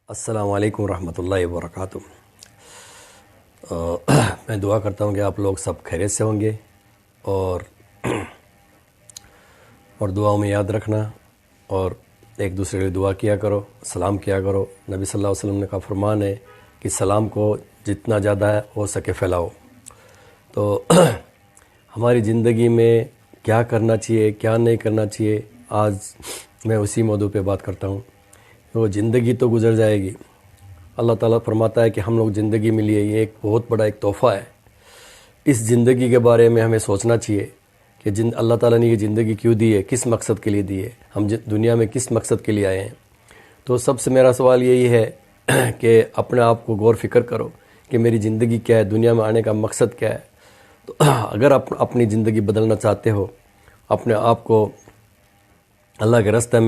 السلام علیکم ورحمۃ اللہ وبرکاتہ۔ میں دعا کرتا ہوں کہ آپ لوگ سب خیریت سے ہوں گے اور دعاؤں میں یاد رکھنا اور ایک دوسرے کے لیے دعا کیا کرو، سلام کیا کرو۔ نبی صلی اللہ علیہ وسلم کا فرمان ہے کہ سلام کو جتنا زیادہ ہو سکے پھیلاؤ۔ تو ہماری زندگی میں کیا کرنا چاہیے، کیا نہیں کرنا چاہیے، آج میں اسی موضوع پہ بات کرتا ہوں۔ تو زندگی تو گزر جائے گی، اللہ تعالیٰ فرماتا ہے کہ ہم لوگ زندگی ملی ہے، یہ ایک بہت بڑا ایک تحفہ ہے۔ اس زندگی کے بارے میں ہمیں سوچنا چاہیے کہ اللہ تعالیٰ نے یہ زندگی کیوں دی ہے، کس مقصد کے لیے دی ہے، ہم دنیا میں کس مقصد کے لیے آئے ہیں۔ تو سب سے میرا سوال یہی ہے کہ اپنے آپ کو غور فکر کرو کہ میری زندگی کیا ہے، دنیا میں آنے کا مقصد کیا ہے۔ تو اگر آپ اپنی زندگی بدلنا چاہتے ہو، اپنے آپ کو اللہ کے راستے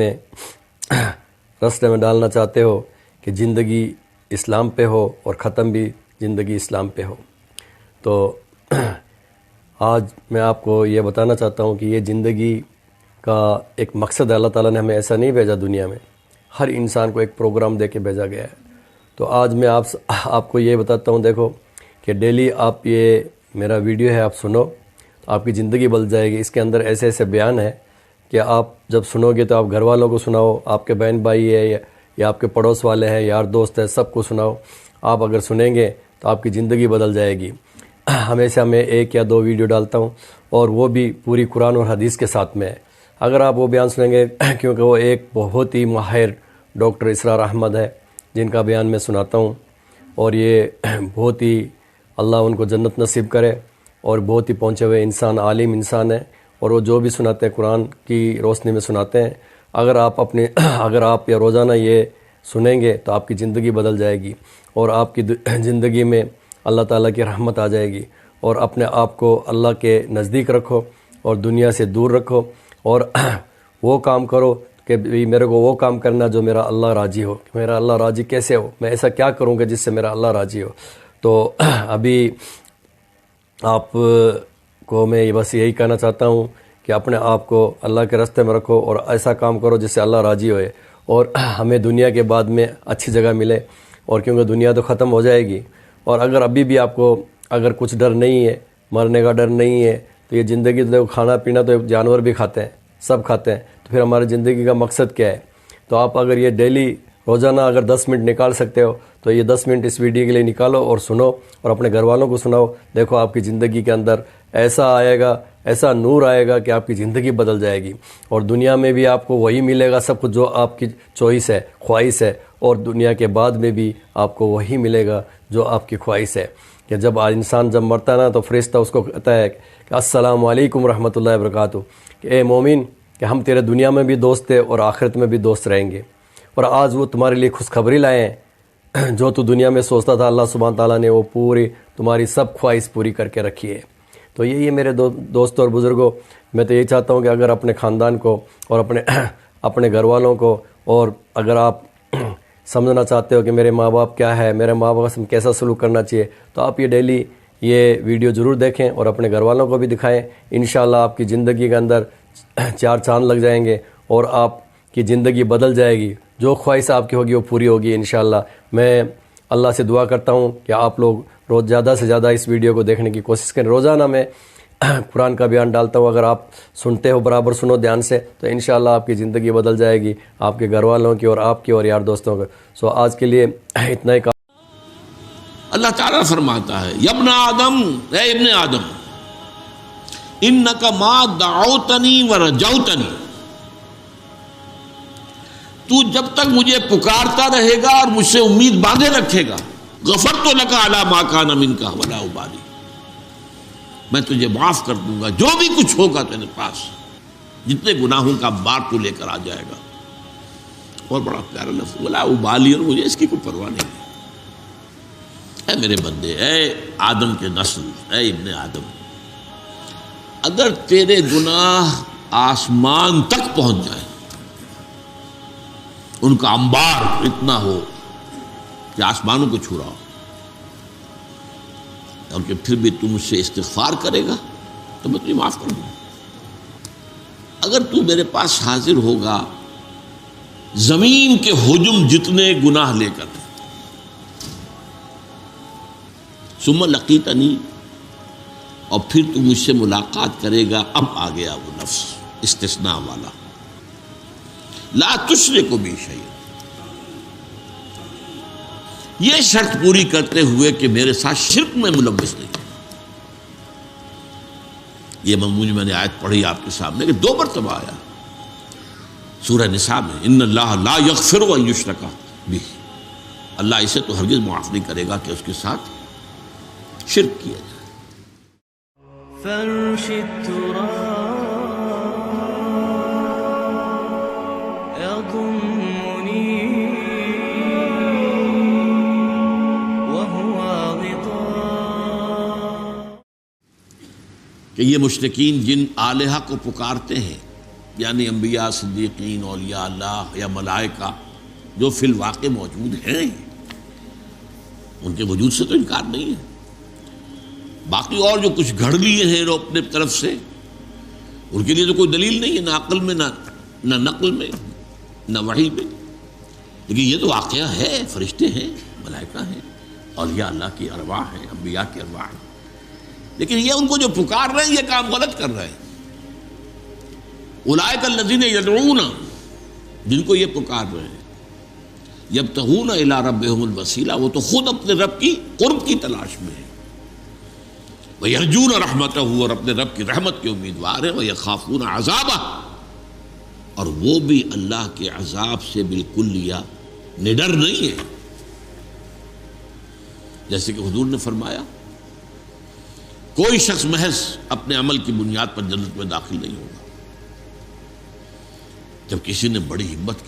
میں ڈالنا چاہتے ہو کہ زندگی اسلام پہ ہو اور ختم بھی زندگی اسلام پہ ہو، تو آج میں آپ کو یہ بتانا چاہتا ہوں کہ یہ زندگی کا ایک مقصد ہے۔ اللہ تعالیٰ نے ہمیں ایسا نہیں بھیجا دنیا میں، ہر انسان کو ایک پروگرام دے کے بھیجا گیا ہے۔ تو آج میں آپ کو یہ بتاتا ہوں، دیکھو کہ ڈیلی آپ یہ میرا ویڈیو ہے، آپ سنو تو آپ کی زندگی بدل جائے گی۔ اس کے اندر ایسے ایسے بیان ہے کہ آپ جب سنو گے تو آپ گھر والوں کو سناؤ، آپ کے بہن بھائی ہے یا آپ کے پڑوس والے ہیں، یار دوست ہے، سب کو سناؤ۔ آپ اگر سنیں گے تو آپ کی زندگی بدل جائے گی۔ ہمیشہ میں 1 یا 2 ویڈیو ڈالتا ہوں اور وہ بھی پوری قرآن اور حدیث کے ساتھ میں ہے۔ اگر آپ وہ بیان سنیں گے، کیونکہ وہ ایک بہت ہی ماہر ڈاکٹر اسرار احمد ہے جن کا بیان میں سناتا ہوں، اور یہ بہت ہی اللہ ان کو جنت نصیب کرے، اور بہت ہی پہنچے ہوئے انسان، عالم انسان ہے، اور وہ جو بھی سناتے ہیں قرآن کی روشنی میں سناتے ہیں۔ اگر آپ یہ روزانہ یہ سنیں گے تو آپ کی زندگی بدل جائے گی، اور آپ کی زندگی میں اللہ تعالیٰ کی رحمت آ جائے گی، اور اپنے آپ کو اللہ کے نزدیک رکھو اور دنیا سے دور رکھو، اور وہ کام کرو کہ میرے کو وہ کام کرنا جو میرا اللہ راضی ہو۔ میرا اللہ راضی کیسے ہو، میں ایسا کیا کروں گا جس سے میرا اللہ راضی ہو۔ تو ابھی آپ کو میں بس یہی کہنا چاہتا ہوں کہ اپنے آپ کو اللہ کے راستے میں رکھو اور ایسا کام کرو جس سے اللہ راضی ہوئے، اور ہمیں دنیا کے بعد میں اچھی جگہ ملے، اور کیونکہ دنیا تو ختم ہو جائے گی۔ اور اگر ابھی بھی آپ کو اگر کچھ ڈر نہیں ہے، مرنے کا ڈر نہیں ہے، تو یہ زندگی تو کھانا پینا تو جانور بھی کھاتے ہیں، سب کھاتے ہیں، تو پھر ہماری زندگی کا مقصد کیا ہے؟ تو آپ اگر یہ ڈیلی روزانہ اگر 10 منٹ نکال سکتے ہو تو یہ 10 منٹ اس ویڈیو کے لیے نکالو اور سنو، اور اپنے گھر والوں کو سناؤ۔ دیکھو آپ کی زندگی کے اندر ایسا آئے گا، ایسا نور آئے گا کہ آپ کی زندگی بدل جائے گی، اور دنیا میں بھی آپ کو وہی ملے گا سب کچھ جو آپ کی چوائس ہے، خواہش ہے، اور دنیا کے بعد میں بھی آپ کو وہی ملے گا جو آپ کی خواہش ہے۔ کہ جب انسان جب مرتا ہے نا تو فرشتہ اس کو کہتا ہے کہ السلام علیکم ورحمۃ اللہ وبرکاتہ، کہ اے مومن، کہ ہم تیرے دنیا میں بھی دوست تھے اور آخرت میں بھی دوست رہیں گے، اور آج وہ تمہارے لیے خوشخبری لائے ہیں۔ جو تو دنیا میں سوچتا تھا، اللہ سبحانہ تعالیٰ نے وہ پوری تمہاری سب خواہش پوری کر کے رکھی ہے۔ تو یہی ہے میرے دوستوں اور بزرگوں، میں تو یہی چاہتا ہوں کہ اگر اپنے خاندان کو اور اپنے گھر والوں کو، اور اگر آپ سمجھنا چاہتے ہو کہ میرے ماں باپ کیا ہے، میرے ماں باپ سے کیسا سلوک کرنا چاہیے، تو آپ یہ ڈیلی یہ ویڈیو ضرور دیکھیں اور اپنے گھر والوں کو بھی دکھائیں۔ انشاءاللہ آپ کی زندگی کے اندر 4 چاند لگ جائیں گے اور آپ کی زندگی بدل جائے گی، جو خواہش آپ کی ہوگی وہ پوری ہوگی انشاءاللہ۔ میں اللہ سے دعا کرتا ہوں کہ آپ لوگ روز زیادہ سے زیادہ اس ویڈیو کو دیکھنے کی کوشش کریں۔ روزانہ میں قرآن کا بیان ڈالتا ہوں، اگر آپ سنتے ہو، برابر سنو دھیان سے، تو انشاءاللہ آپ کی زندگی بدل جائے گی، آپ کے گھر والوں کی اور آپ کی اور یار دوستوں کی۔ سو آج کے لیے اتنا ہی کام۔ اللہ تعالیٰ فرماتا ہے یا ابن آدم، اے ابن آدم، انک ما دعوتنی ورجوتنی، تو جب تک مجھے پکارتا رہے گا اور مجھ سے امید باندھے رکھے گا، غفرت لک علی ما کان منک ولا ابالی، میں تجھے معاف کر دوں گا جو بھی کچھ ہوگا تیرے پاس، جتنے گناہوں کا بار تو لے کر آ جائے گا۔ اور بڑا پیارا لفظ ولا ابالی، اور مجھے اس کی کوئی پرواہ نہیں۔ اے میرے بندے، اے آدم کے نسل، اے ابن آدم، اگر تیرے گناہ آسمان تک پہنچ جائیں، ان کا انبار اتنا ہو کہ آسمانوں کو چھو رہا ہو، اور کہ پھر بھی تم مجھ سے استغفار کرے گا تو میں تجھے معاف کر دوں گا۔ اگر تو میرے پاس حاضر ہوگا زمین کے ہجوم جتنے گناہ لے کر، ثم لقیتنی، اور پھر تو مجھ سے ملاقات کرے گا. اب آ گیا وہ لفظ استثناء والا، لا تشرک بی شیئا، یہ شرط پوری کرتے ہوئے کہ میرے ساتھ شرک میں ملوث نہیں. یہ مضمون میں نے آیت پڑھی آپ کے سامنے کہ 2 مرتبہ آیا سورہ نساء میں، ان اللہ لا یغفر ان یشرک بہ، اللہ اسے تو ہرگز معاف نہیں کرے گا کہ اس کے ساتھ شرک کیا جائے. فرش التراب يضمني وهو غطاء، کہ یہ مشرکین جن آلہہ کو پکارتے ہیں، یعنی انبیاء، صدیقین، اولیاء اللہ یا ملائکہ جو فی الواقع موجود ہیں، ان کے وجود سے تو انکار نہیں ہے. باقی اور جو کچھ گھڑ لیے ہیں وہ اپنے طرف سے، ان کے لیے تو کوئی دلیل نہیں ہے، نہ عقل میں، نہ نقل میں، نہ وحی میں. لیکن یہ تو واقعہ ہے، فرشتے ہیں، ملائکہ ہیں، اولیاء اللہ کی ارواح ہیں، انبیاء کی ارواح ہیں. لیکن یہ ان کو جو پکار رہے ہیں یہ کام غلط کر رہے ہیں. اولئک الذین یدعون، جن کو یہ پکار رہے ہیں، یبتغون الی ربہم الوسیلہ، وہ تو خود اپنے رب کی قرب کی تلاش میں ہیں. وَيَرْجُونَ رَحْمَتَهُ، اور اپنے رب کی رحمت کے امیدوار ہیں. وَيَخَافُونَ عَذَابَهُ، اور وہ بھی اللہ کے عذاب سے بالکل نڈر نہیں ہے. جیسے کہ حضور نے فرمایا کوئی شخص محض اپنے عمل کی بنیاد پر جنت میں داخل نہیں ہوگا. جب کسی نے بڑی ہمت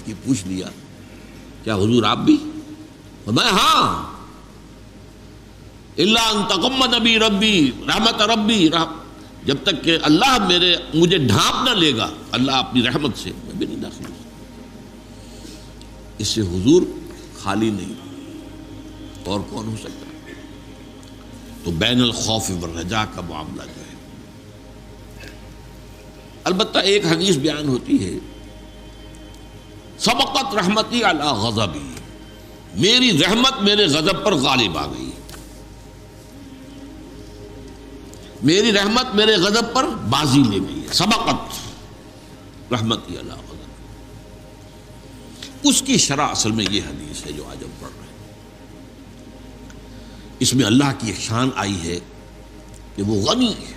کی پوچھ لیا کیا حضور آپ بھی؟ فرمایا ہاں، الا ان تغمد بی ربی رحمت ربی، جب تک کہ اللہ مجھے ڈھانپ نہ لے گا اللہ اپنی رحمت سے، میں بھی نہیں داخل ہوں. اس سے حضور خالی نہیں، اور کون ہو سکتا؟ تو بین الخوف والرجاء کا معاملہ جو ہے. البتہ ایک حدیث بیان ہوتی ہے، سبقت رحمتی علی غضبی، میری رحمت میرے غضب پر غالب آ گئی، میری رحمت میرے غضب پر بازی لے گئی ہے. سبقت رحمتی علی غضبی، اس کی شرح اصل میں یہ حدیث ہے جو آج ہم پڑھ رہے ہیں. اس میں اللہ کی ایک شان آئی ہے کہ وہ غنی ہے،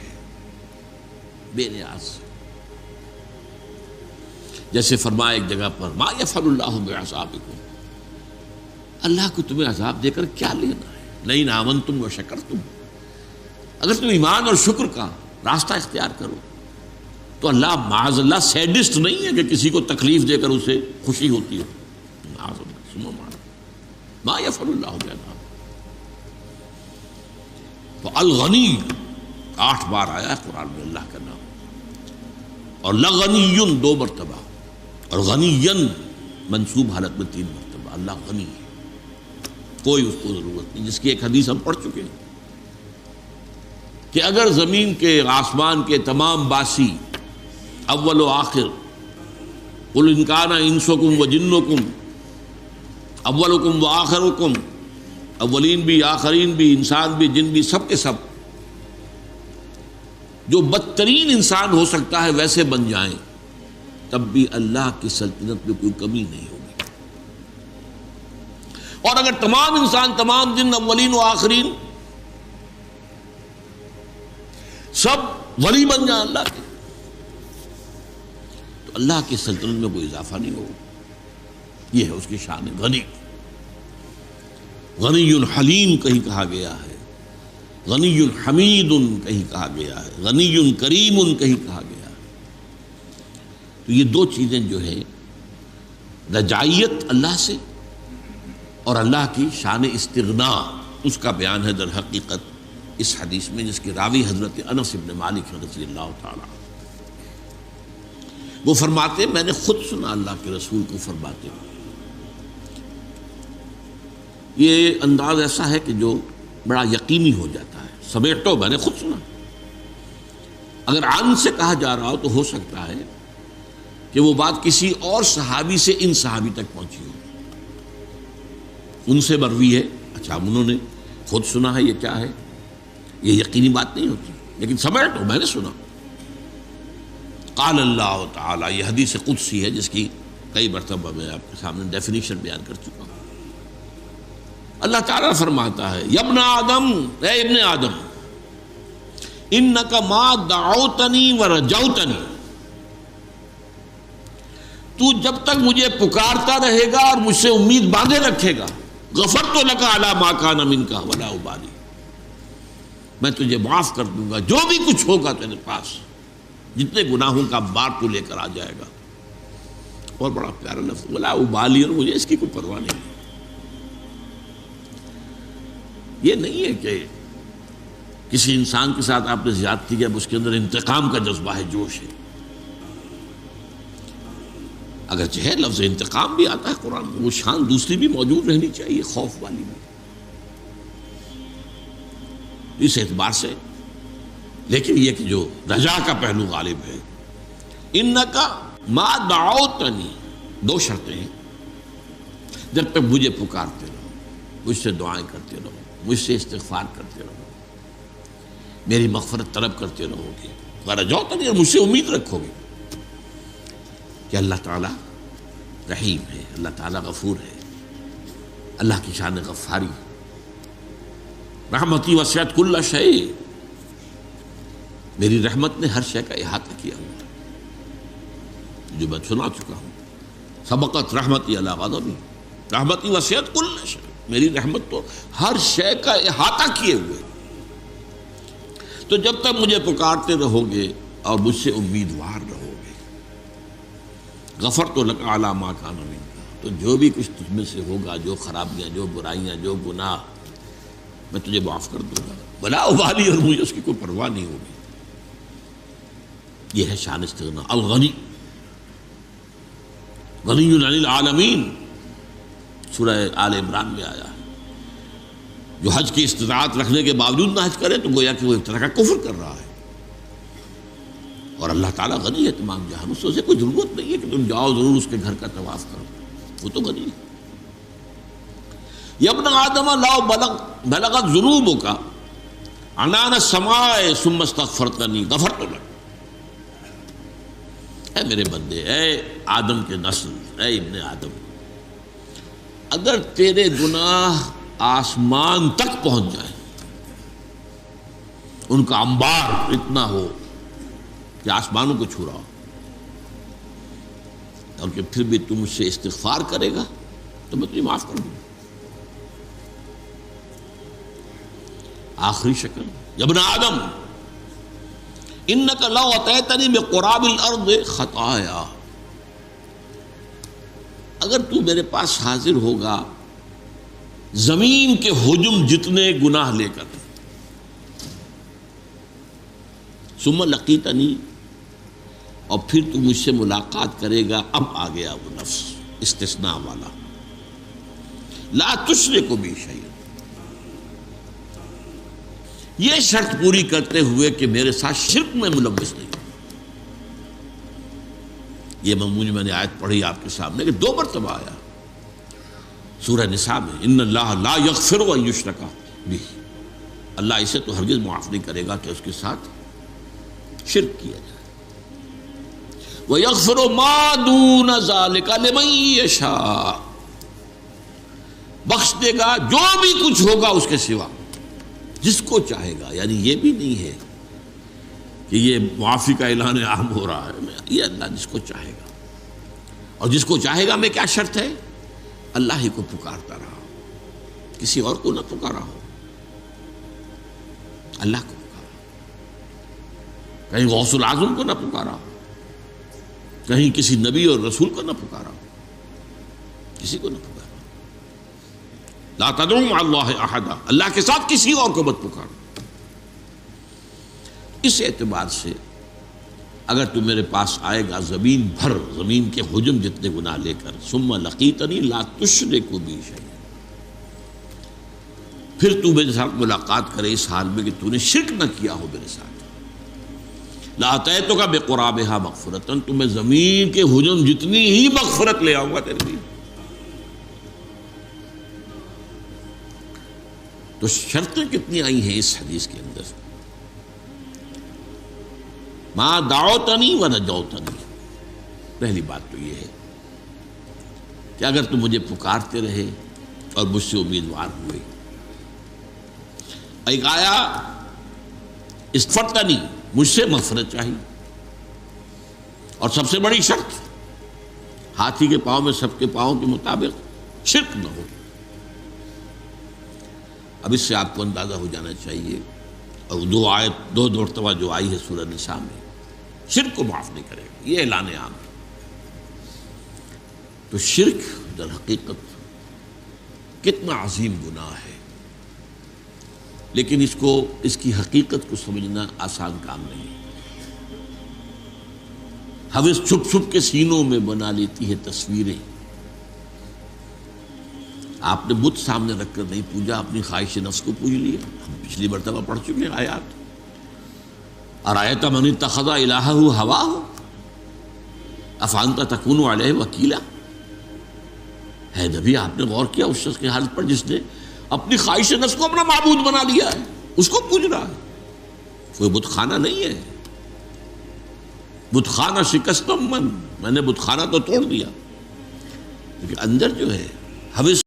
بے نیاز. جیسے فرمایا ایک جگہ پر ما یفعل اللہ بعذابکم، اللہ کو تمہیں عذاب دے کر کیا لینا ہے. لئن آمنتم وشکرتم، اگر تم ایمان اور شکر کا راستہ اختیار کرو تو اللہ معاذ اللہ سیڈسٹ نہیں ہے کہ کسی کو تکلیف دے کر اسے خوشی ہوتی ہے. معاذ اللہ، ما یفعل اللہ بعذابکم. تو الغنی 8 بار آیا ہے قرآن میں اللہ کا نام، اور لغنی 2 مرتبہ، اور غنیًا منصوب حالت میں 3 مرتبہ. اللہ غنی ہے، کوئی اس کو ضرورت نہیں. جس کی ایک حدیث ہم پڑھ چکے ہیں کہ اگر زمین کے آسمان کے تمام باسی اول و آخر، قل ان کان انسکم و جنکم اولکم و آخرکم، اولین بھی آخرین بھی انسان بھی جن بھی سب کے سب جو بدترین انسان ہو سکتا ہے ویسے بن جائیں، تب بھی اللہ کی سلطنت میں کوئی کمی نہیں ہوگی. اور اگر تمام انسان، تمام جن، اولین و آخرین سب ولی بن جائیں اللہ کے، تو اللہ کی سلطنت میں کوئی اضافہ نہیں ہوگا. یہ ہے اس کی شان غنی. غنی حلیم کہیں کہا گیا ہے، غنی حمید کہیں کہا گیا ہے، غنی کریم کہیں کہا گیا ہے. تو یہ 2 چیزیں جو ہے، رجائیت اللہ سے اور اللہ کی شان استغنا، اس کا بیان ہے در حقیقت اس حدیث میں، جس کے راوی حضرت انس بن مالک رضی اللہ تعالی. وہ فرماتے میں نے خود سنا اللہ کے رسول کو فرماتے ہوئے. یہ انداز ایسا ہے کہ جو بڑا یقینی ہو جاتا ہے. سمیٹو، میں نے خود سنا. اگر عن سے کہا جا رہا ہو تو ہو سکتا ہے کہ وہ بات کسی اور صحابی سے ان صحابی تک پہنچی ہو، ان سے مروی ہے، اچھا انہوں نے خود سنا ہے، یہ کیا ہے، یہ یقینی بات نہیں ہوتی، لیکن سمعت تو میں نے سنا۔ قال اللہ تعالی، یہ حدیث قدسی ہے جس کی کئی مرتبہ میں آپ کے سامنے ڈیفینیشن بیان کر چکا ہوں۔ اللہ تعالیٰ فرماتا ہے، یا ابن آدم، اے ابن آدم، انک ما دعوتنی ورجوتنی، تو جب تک مجھے پکارتا رہے گا اور مجھ سے امید باندھے رکھے گا، غفرت لک علی ما کان منک ولا ابالی، میں تجھے معاف کر دوں گا جو بھی کچھ ہوگا تیرے پاس، جتنے گناہوں کا بار تو لے کر آ جائے گا۔ اور بڑا پیارا لفظ ولا ابالی، اور مجھے اس کی کوئی پرواہ نہیں۔ یہ نہیں ہے کہ کسی انسان کے ساتھ آپ نے زیادتی کیا، اس کے اندر انتقام کا جذبہ ہے، جوش ہے۔ اگرچہ ہے لفظ انتقام بھی آتا ہے قرآن میں، وہ شان دوسری بھی موجود رہنی چاہیے، خوف والی بھی، اس اعتبار سے۔ لیکن یہ کہ جو رجا کا پہلو غالب ہے، انکا ما دعوتنی، دو شرطیں ہیں، جب تک مجھے پکارتے رہو، مجھ سے دعائیں کرتے رہو، مجھ سے استغفار کرتے رہو، میری مغفرت طلب کرتے رہو گے، ورجوتنی، اور مجھ سے امید رکھو گے کہ اللہ تعالیٰ رحیم ہے، اللہ تعالیٰ غفور ہے، اللہ کی شان غفاری، رحمتی وسعت کل شیء، میری رحمت نے ہر شے کا احاطہ کیا ہوا ہے، جو میں سنا چکا ہوں۔ سبقت رحمتی علی غضبی، رحمتی وسعت کل شیء، میری رحمت تو ہر شے کا احاطہ کیے ہوئے۔ تو جب تک مجھے پکارتے رہو گے اور مجھ سے امیدوار رہو گے، غفرت لک علی ما کان منک، تو جو بھی کچھ تجھ میں سے ہوگا، جو خرابیاں، جو برائیاں، جو گناہ، میں تجھے معاف کر دوں گا، ولا ابالی، اور مجھے اس کی کوئی پرواہ نہیں ہوگی۔ یہ ہے شان استغنا، الغنی، غنی عن العالمین، سورہ آل عمران میں آیا ہے۔ جو حج کی استطاعت رکھنے کے باوجود نہ حج کرے تو گویا کہ وہ ایک طرح کا کفر کر رہا ہے، اور اللہ تعالیٰ غنی ہے تمام جہان، اس سے کوئی ضرورت نہیں ہے کہ تم جاؤ ضرور اس کے گھر کا طواف کرو، وہ تو غنی ہے۔ یا ابن آدم لو بلغت ذنوبک عنان السماء ثم استغفرتنی غفرت لک، اے میرے بندے، اے آدم کے نسل، اے ابن آدم، اگر تیرے گناہ آسمان تک پہنچ جائیں، ان کا انبار اتنا ہو کہ آسمانوں کو چھو رہا ہو، اور کہ پھر بھی تم مجھ سے استغفار کرے گا تو میں تجھے معاف کر دوں گا۔ آخری شکل، یا ابن آدم انک لو اتیتنی بقراب الارض خطایا، اگر تو میرے پاس حاضر ہوگا زمین کے حجم جتنے گناہ لے کر، ثم لقیتنی، اور پھر تو مجھ سے ملاقات کرے گا، اب آ گیا وہ لفظ استثناء والا، لا تشرک بی شیئا، یہ شرط پوری کرتے ہوئے کہ میرے ساتھ شرک میں ملوث نہیں۔ یہ مضمون میں نے آیت پڑھی آپ کے سامنے کہ 2 مرتبہ آیا سورہ نساء میں، ان اللہ لا یغفر ان یشرک بہ، اللہ اسے تو ہرگز معاف نہیں کرے گا کہ اس کے ساتھ شرک کیا جائے، وَيَغْفِرُ مَا دُونَ ذَلِكَ لِمَن يَشَاءُ، بخش دے گا جو بھی کچھ ہوگا اس کے سوا، جس کو چاہے گا۔ یعنی یہ بھی نہیں ہے کہ یہ معافی کا اعلان عام ہو رہا ہے، یہ اللہ جس کو چاہے گا، اور جس کو چاہے گا میں کیا شرط ہے؟ اللہ ہی کو پکارتا رہا ہو، کسی اور کو نہ پکارا ہو، اللہ کو پکارا، کہیں غوث العظم کو نہ پکارا ہو، کہیں کسی نبی اور رسول کو نہ پکارا ہو، کسی کو نہ پکارا۔ لا تدعوا مع اللہ احدا، اللہ کے ساتھ کسی اور کو مت پکارو۔ اس اعتبار سے اگر تو میرے پاس آئے گا زمین بھر، زمین کے حجم جتنے گناہ لے کر، ثم لقیتنی لا تشرک بی شیئا، پھر تو میرے ساتھ ملاقات کرے اس حال میں کہ تو نے شرک نہ کیا ہو میرے ساتھ، لَأَتَيْتُكَ بِقُرَابِهَا مَغْفِرَةً، تو میں زمین کے حجم جتنی ہی مغفرت لے آؤں گا تیرے لیے۔ تو شرطیں کتنی آئی ہیں اس حدیث کے اندر، مَا دَعَوْتَنِي وَنَجَوْتَنِي۔ پہلی بات تو یہ ہے کہ اگر تم مجھے پکارتے رہے اور مجھ سے امیدوار ہوئے۔ ایک آیا استغفرتنی، مجھ سے مغفرت چاہیے، اور سب سے بڑی شرط ہاتھی کے پاؤں میں سب کے پاؤں کے مطابق شرک نہ ہو۔ اب اس سے آپ کو اندازہ ہو جانا چاہیے، اور دو مرتبہ جو آئی ہے سورہ نساء میں، شرک کو معاف نہیں کرے گا، یہ اعلان عام ہے۔ تو شرک در حقیقت کتنا عظیم گناہ ہے، لیکن اس کی حقیقت کو سمجھنا آسان کام نہیں۔ حوث چھپ چھپ کے سینوں میں بنا لیتی ہے تصویریں۔ آپ نے بت سامنے رکھ کر نہیں پوجا، اپنی خواہش نفس کو پوج لیا۔ ہم پچھلی مرتبہ پڑھ چکے ہیں آیات۔ ارأیت من اتخذ الہہ ہواہ افانت تکون علیہ وکیلا۔ ہے نبی، آپ نے غور کیا اس شخص کی حالت پر جس نے اپنی خواہش نفس کو اپنا معبود بنا لیا ہے، اس کو پوج رہا ہے۔ کوئی بت خانہ نہیں ہے، بت خانہ شکستم میں نے بت خانہ تو توڑ دیا، لیکن اندر جو ہے حوث